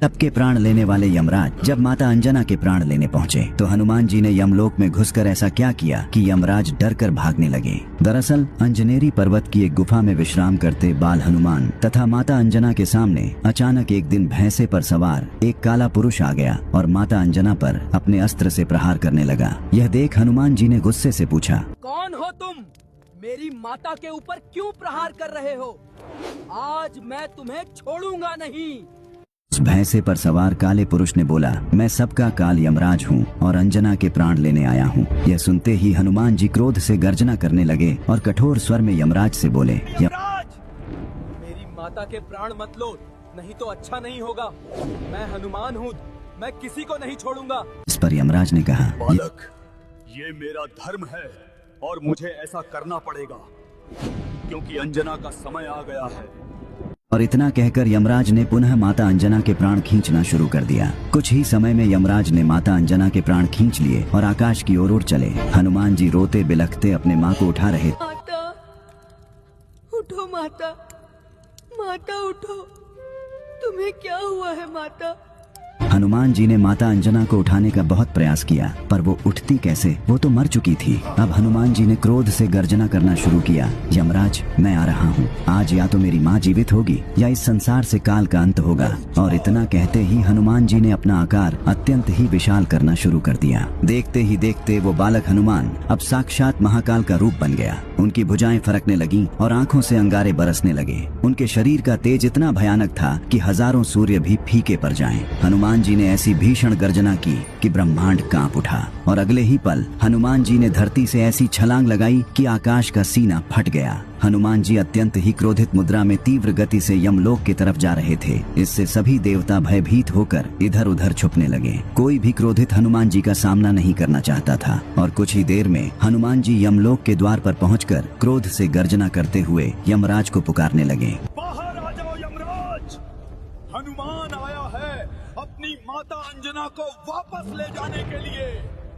सबके प्राण लेने वाले यमराज जब माता अंजना के प्राण लेने पहुँचे तो हनुमान जी ने यमलोक में घुसकर ऐसा क्या किया कि यमराज डर कर भागने लगे। दरअसल अंजनेरी पर्वत की एक गुफा में विश्राम करते बाल हनुमान तथा माता अंजना के सामने अचानक एक दिन भैंसे पर सवार एक काला पुरुष आ गया और माता अंजना पर अपने अस्त्र से प्रहार करने लगा। यह देख हनुमान जी ने गुस्से से पूछा, कौन हो तुम? मेरी माता के ऊपर क्यों प्रहार कर रहे हो? आज मैं तुम्हें छोड़ूंगा नहीं। उस भैंसे पर सवार काले पुरुष ने बोला, मैं सबका काल यमराज हूँ और अंजना के प्राण लेने आया हूँ। यह सुनते ही हनुमान जी क्रोध से गर्जना करने लगे और कठोर स्वर में यमराज से बोले, यमराज, मेरी माता के प्राण मत लो, नहीं तो अच्छा नहीं होगा। मैं हनुमान हूँ, मैं किसी को नहीं छोड़ूंगा। इस पर यमराज ने कहा, बालक, ये मेरा धर्म है और मुझे ऐसा करना पड़ेगा क्योंकि अंजना का समय आ गया है। और इतना कहकर यमराज ने पुनः माता अंजना के प्राण खींचना शुरू कर दिया। कुछ ही समय में यमराज ने माता अंजना के प्राण खींच लिए और आकाश की ओर उड़ चले। हनुमान जी रोते बिलखते अपने माँ को उठा रहे। माता, उठो माता, माता उठो, तुम्हें क्या हुआ है माता? हनुमान जी ने माता अंजना को उठाने का बहुत प्रयास किया पर वो उठती कैसे, वो तो मर चुकी थी। अब हनुमान जी ने क्रोध से गर्जना करना शुरू किया, यमराज, मैं आ रहा हूँ। आज या तो मेरी माँ जीवित होगी या इस संसार से काल का अंत होगा। और इतना कहते ही हनुमान जी ने अपना आकार अत्यंत ही विशाल करना शुरू कर दिया। देखते ही देखते वो बालक हनुमान अब साक्षात महाकाल का रूप बन गया। उनकी भुजाएं फरकने लगी और आंखों से अंगारे बरसने लगे। उनके शरीर का तेज इतना भयानक था कि हजारों सूर्य भी फीके पड़ जाएं। हनुमान जी ने ऐसी भीषण गर्जना की कि ब्रह्मांड कांप उठा और अगले ही पल हनुमान जी ने धरती से ऐसी छलांग लगाई कि आकाश का सीना फट गया। हनुमान जी अत्यंत ही क्रोधित मुद्रा में तीव्र गति से यमलोक की तरफ जा रहे थे। इससे सभी देवता भयभीत होकर इधर उधर छुपने लगे। कोई भी क्रोधित हनुमान जी का सामना नहीं करना चाहता था और कुछ ही देर में हनुमान जी यमलोक के द्वार पर पहुंचकर क्रोध से गर्जना करते हुए यमराज को पुकारने लगे, बाहर आ जाओ यमराज, हनुमान आया है अपनी माता अंजना को वापस ले जाने के लिए।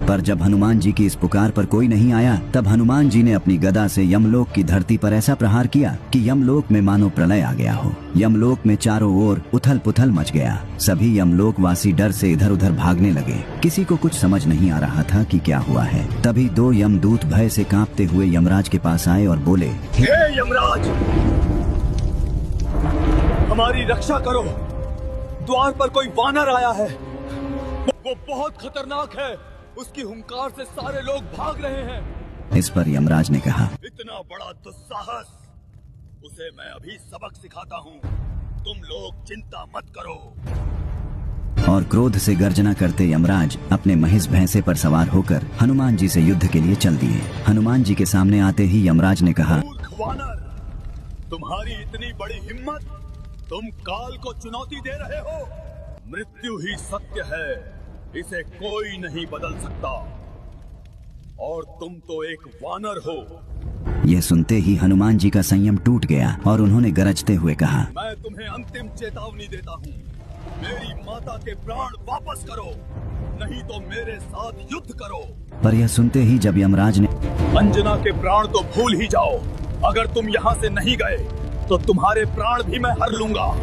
पर जब हनुमान जी की इस पुकार पर कोई नहीं आया तब हनुमान जी ने अपनी गदा से यमलोक की धरती पर ऐसा प्रहार किया कि यमलोक में मानो प्रलय आ गया हो। यमलोक में चारों ओर उथल पुथल मच गया। सभी यमलोक वासी डर से इधर उधर भागने लगे। किसी को कुछ समझ नहीं आ रहा था कि क्या हुआ है। तभी दो यमदूत भय से कांपते हुए यमराज के पास आए और बोले, हे यमराज, हमारी रक्षा करो, द्वार पर कोई वानर आया है, वो बहुत खतरनाक है, उसकी हुंकार से सारे लोग भाग रहे हैं। इस पर यमराज ने कहा, इतना बड़ा दुस्साहस, उसे मैं अभी सबक सिखाता हूँ, तुम लोग चिंता मत करो। और क्रोध से गर्जना करते यमराज अपने महिष भैंसे पर सवार होकर हनुमान जी से युद्ध के लिए चल दिए। हनुमान जी के सामने आते ही यमराज ने कहा, मूर्ख वानर, तुम्हारी इतनी बड़ी हिम्मत, तुम काल को चुनौती दे रहे हो। मृत्यु ही सत्य है, इसे कोई नहीं बदल सकता और तुम तो एक वानर हो। यह सुनते ही हनुमान जी का संयम टूट गया और उन्होंने गरजते हुए कहा, मैं तुम्हें अंतिम चेतावनी देता हूँ, मेरी माता के प्राण वापस करो, नहीं तो मेरे साथ युद्ध करो। पर यह सुनते ही जब यमराज ने, अंजना के प्राण तो भूल ही जाओ, अगर तुम यहाँ से नहीं गए तो तुम्हारे प्राण भी मैं हर लूंगा।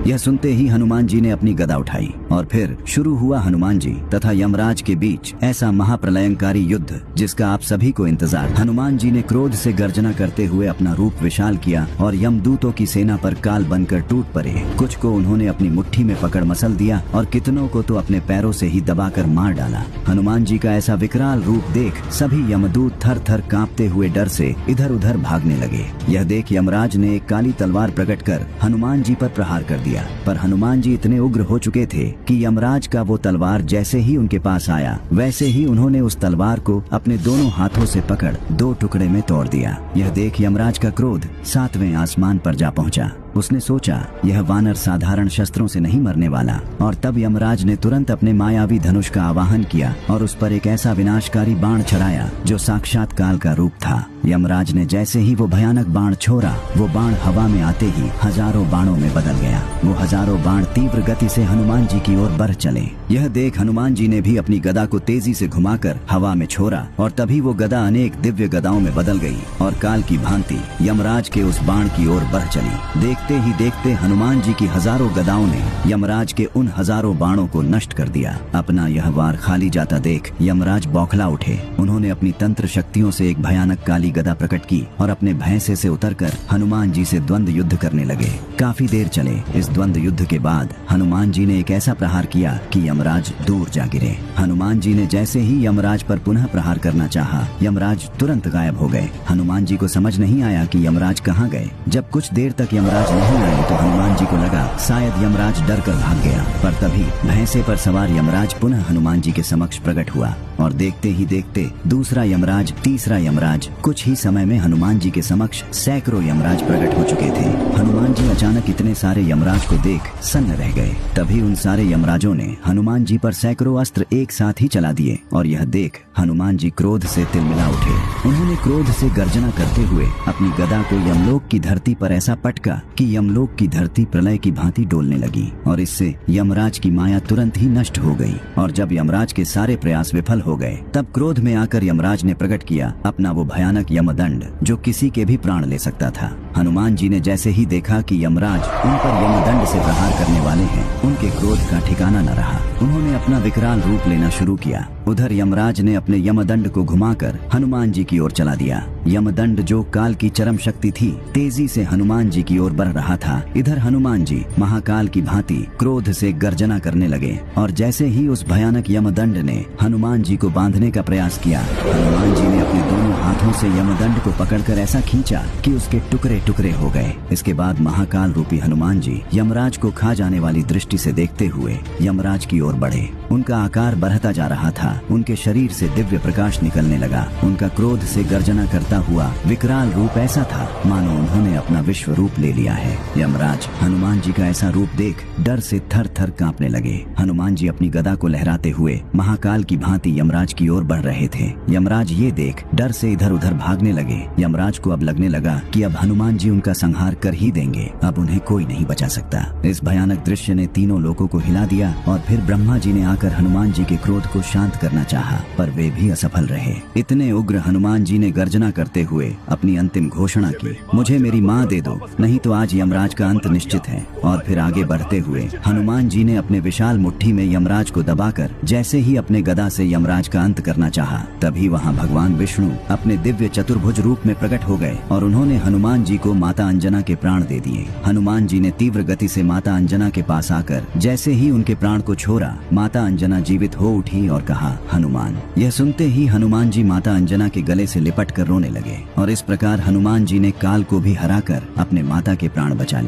यह सुनते ही हनुमान जी ने अपनी गदा उठाई और फिर शुरू हुआ हनुमान जी तथा यमराज के बीच ऐसा महाप्रलयंकारी युद्ध जिसका आप सभी को इंतजार। हनुमान जी ने क्रोध से गर्जना करते हुए अपना रूप विशाल किया और यमदूतों की सेना पर काल बनकर टूट पड़े। कुछ को उन्होंने अपनी मुट्ठी में पकड़ मसल दिया और कितनों को तो अपने पैरों से ही दबाकर मार डाला। हनुमान जी का ऐसा विकराल रूप देख सभी यमदूत थर थर कांपते हुए डर से इधर उधर भागने लगे। यह देख यमराज ने एक काली तलवार प्रकट कर हनुमान जी पर प्रहार कर दिया। पर हनुमान जी इतने उग्र हो चुके थे कि यमराज का वो तलवार जैसे ही उनके पास आया वैसे ही उन्होंने उस तलवार को अपने दोनों हाथों से पकड़ दो टुकड़े में तोड़ दिया। यह देख यमराज का क्रोध 7वें आसमान पर जा पहुंचा। उसने सोचा यह वानर साधारण शस्त्रों से नहीं मरने वाला और तब यमराज ने तुरंत अपने मायावी धनुष का आवाहन किया और उस पर एक ऐसा विनाशकारी बाण चढ़ाया जो साक्षात काल का रूप था। यमराज ने जैसे ही वो भयानक बाण छोड़ा, वो बाण हवा में आते ही हजारों बाणों में बदल गया। वो हजारों बाण तीव्र गति से हनुमान जी की ओर बढ़ चले। यह देख हनुमान जी ने भी अपनी गदा को तेजी से घुमाकर हवा में छोड़ा और तभी वो गदा अनेक दिव्य गदाओं में बदल गई और काल की भांति यमराज के उस बाण की ओर बढ़ चली। देखते देखते ही देखते हनुमान जी की हजारों गदाओं ने यमराज के उन हजारों बाणों को नष्ट कर दिया। अपना यह वार खाली जाता देख यमराज बौखला उठे। उन्होंने अपनी तंत्र शक्तियों से एक भयानक काली गदा प्रकट की और अपने भैंसे से उतरकर हनुमान जी से द्वंद्व युद्ध करने लगे। काफी देर चले। इस द्वंद्व युद्ध के बाद हनुमान जी ने एक ऐसा प्रहार किया कि यमराज दूर जा गिरे। हनुमान जी ने जैसे ही यमराज पर पुनः प्रहार करना चाहा, यमराज तुरंत गायब हो गए। हनुमान जी को समझ नहीं आया कि यमराज कहाँ गए। जब कुछ देर तक यमराज नहीं आए तो हनुमान जी को लगा शायद यमराज डर कर भाग गया, पर तभी भैंसे पर सवार यमराज पुनः हनुमान जी के समक्ष प्रकट हुआ और देखते ही देखते दूसरा यमराज, तीसरा यमराज, कुछ ही समय में हनुमान जी के समक्ष सैकड़ों यमराज प्रकट हो चुके थे। हनुमान जी अचानक इतने सारे यमराज को देख सन्न रह गए। तभी उन सारे यमराजों ने हनुमान जी पर सैकड़ों अस्त्र एक साथ ही चला दिए और यह देख हनुमान जी क्रोध से तिलमिला उठे। उन्होंने क्रोध से गर्जना करते हुए अपनी गदा को यमलोक की धरती पर ऐसा पटका कि यमलोक की धरती प्रलय की भांति डोलने लगी और इससे यमराज की माया तुरंत ही नष्ट हो गई। और जब यमराज के सारे प्रयास विफल हो गए तब क्रोध में आकर यमराज ने प्रकट किया अपना वो भयानक यमदंड जो किसी के भी प्राण ले सकता था। हनुमान जी ने जैसे ही देखा कि यमराज उन पर यमदंड से प्रहार करने वाले हैं, उनके क्रोध का ठिकाना न रहा। उन्होंने अपना विकराल रूप लेना शुरू किया। उधर यमराज ने अपने यमदंड को घुमाकर हनुमान जी की ओर चला दिया। यमदंड जो काल की चरम शक्ति थी, तेजी से हनुमान जी की ओर बढ़ रहा था। इधर हनुमान जी महाकाल की भांति क्रोध से गर्जना करने लगे और जैसे ही उस भयानक यमदंड ने हनुमान जी को बांधने का प्रयास किया, हनुमान जी ने अपने दोनों हाथों से यमदंड को पकड़कर ऐसा खींचा कि उसके टुकड़े टुकड़े हो गए। इसके बाद महाकाल रूपी हनुमान जी यमराज को खा जाने वाली दृष्टि से देखते हुए यमराज की ओर बढ़े। उनका आकार बढ़ता जा रहा था। उनके शरीर से दिव्य प्रकाश निकलने लगा। उनका क्रोध से गर्जना करता हुआ विकराल रूप ऐसा था मानो उन्होंने अपना विश्व रूप ले लिया है। यमराज हनुमान जी का ऐसा रूप देख डर से थर थर कांपने लगे। हनुमान जी अपनी गदा को लहराते हुए महाकाल की भांति यमराज की ओर बढ़ रहे थे। यमराज ये देख डर से इधर उधर भागने लगे। यमराज को अब लगने लगा कि अब हनुमान जी उनका संहार कर ही देंगे, अब उन्हें कोई नहीं बचा सकता। इस भयानक दृश्य ने तीनों लोगों को हिला दिया और फिर ब्रह्मा जी ने आकर हनुमान जी के क्रोध को शांत करना चाहा, पर वे भी असफल रहे। इतने उग्र हनुमान जी ने गर्जना करते हुए अपनी अंतिम घोषणा की, मुझे मेरी माँ दे दो, नहीं तो आज यमराज का अंत निश्चित है। और फिर आगे बढ़ते हुए हनुमान जी ने अपने विशाल मुट्ठी में यमराज को दबाकर जैसे ही अपने गदा से यमराज का अंत करना चाहा, तभी वहाँ भगवान विष्णु अपने दिव्य चतुर्भुज रूप में प्रकट हो गए और उन्होंने हनुमान जी को माता अंजना के प्राण दे दिए। हनुमान जी ने तीव्र गति से माता अंजना के पास आकर जैसे ही उनके प्राण को छोड़ा, माता अंजना जीवित हो उठी और कहा, हनुमान। यह सुनते ही हनुमान जी माता अंजना के गले से लिपट कर रोने लगे और इस प्रकार हनुमान जी ने काल को भी हराकर अपने माता के प्राण बचा लिए।